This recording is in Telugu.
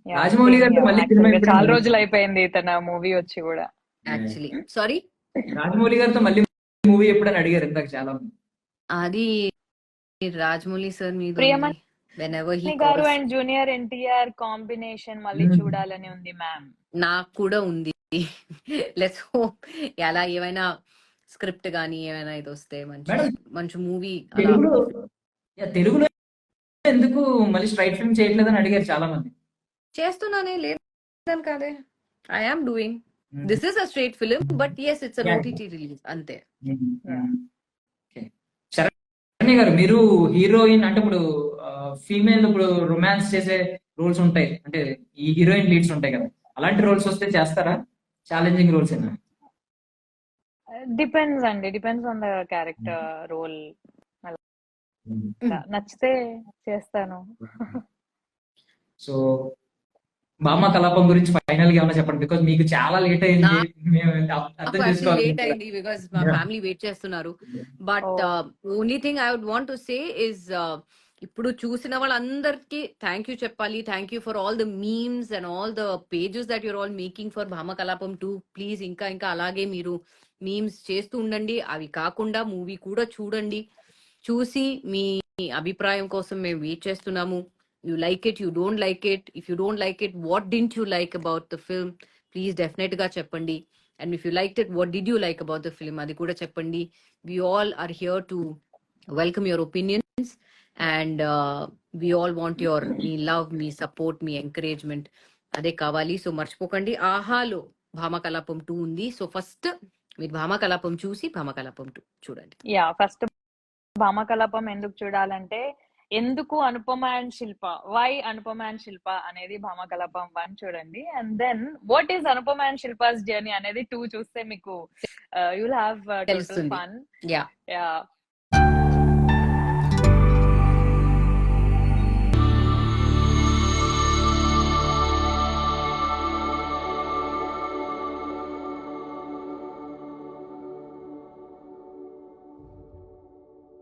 యా రాజమౌళి సేమ్ గారితో హియర్ మళ్ళీ సినిమా యాక్చువల్ గా ఎప్పుడైనా చాలా నడుస్తుంది? రోజులు అయిపోయింది తన మూవీ వచ్చి కూడా. యాక్చువల్లీ సారీ, రాజమౌళి గారితో మళ్ళీ మూవీ ఎప్పుడైనా అడిగారు ఇందాక చాలా మంది. అది రాజమౌళి సార్ మీద ఉంది. ప్రియమణి వెన్ ఎవర్ హీ గారు calls. And junior NTR combination మళ్ళీ చూడాలని ఉంది మ్యామ్. నాకు కూడా ఉంది. లెట్స్ హోప్ అలా ఏమైనా స్క్రిప్ట్ గానీ ఏమైనా ఇది వస్తే మంచి మేడం మంచి మూవీ అలా. తెలుగులో తెలుగులో ఎందుకు మళ్ళీ స్ట్రైట్ ఫిల్మ్ చేయట్లేదని అడిగారు చాలా మంది. చేస్తున్నానే, లేదని కాదే, I am doing. This is a straight film but yes it's on OTT release అంతే. శరణ్య గారు, మీరు హీరోయిన్ అంటే ఇప్పుడు ఫీమేల్ ఇప్పుడు రొమాన్స్ చేసే రోల్స్ ఉంటాయి, అంటే ఈ హీరోయిన్ లీడ్స్ ఉంటాయి కదా, అలాంటి రోల్స్ వస్తే చేస్తారా? ఛాలెంజింగ్ రోల్స్ ఏనా? డిపెండ్స్ అండి, depends on the character role. నచ్చితే చేస్తాను. సో భామా కలాపం గురించి ఫైనల్ గా ఏమైనా చెప్పండి, బికాస్ మీకు చాలా లేట్ అయింది, మేము అర్థం చేసుకోవాలి. లేట్ అయింది బికాస్ మా ఫ్యామిలీ వెయిట్ చేస్తున్నారు. But only thing I would want to say is, ఇప్పుడు చూసిన వాళ్ళందరికీ థ్యాంక్ యూ చెప్పాలి. Thank you for all the memes and all the pages that your all making for Bhama Kalapam 2. Please ఇంకా ఇంకా అలాగే మీరు మీమ్స్ చేస్తూ ఉండండి. అవి కాకుండా మూవీ కూడా చూడండి. చూసి మీ అభిప్రాయం కోసం మేము వెయిట్ చేస్తున్నాము. You like it, you don't like it. If you don't like it, what didn't you like about the film? Please definitely ga cheppandi. And if you liked it, what did you like about the film? Adi kuda cheppandi. We all are here to welcome your opinions, and we all want your me love, me support, me encouragement. Ade kavali. So marchipokandi. Ahalo Bhama Kalapam 2 undi. So first మీరు భామ కలాపం చూసి భామ కలాపం 2 చూడండి. యా ఫస్ట్ భామ కలాపం ఎందుకు చూడాలంటే, ఎందుకు Anupama and Shilpa, why Anupama and Shilpa అనేది భామ కలాపం 1 చూడండి. And then what is Anupama and Shilpa's journey అనేది 2 చూస్తే మీకు you'll have total fun. Yeah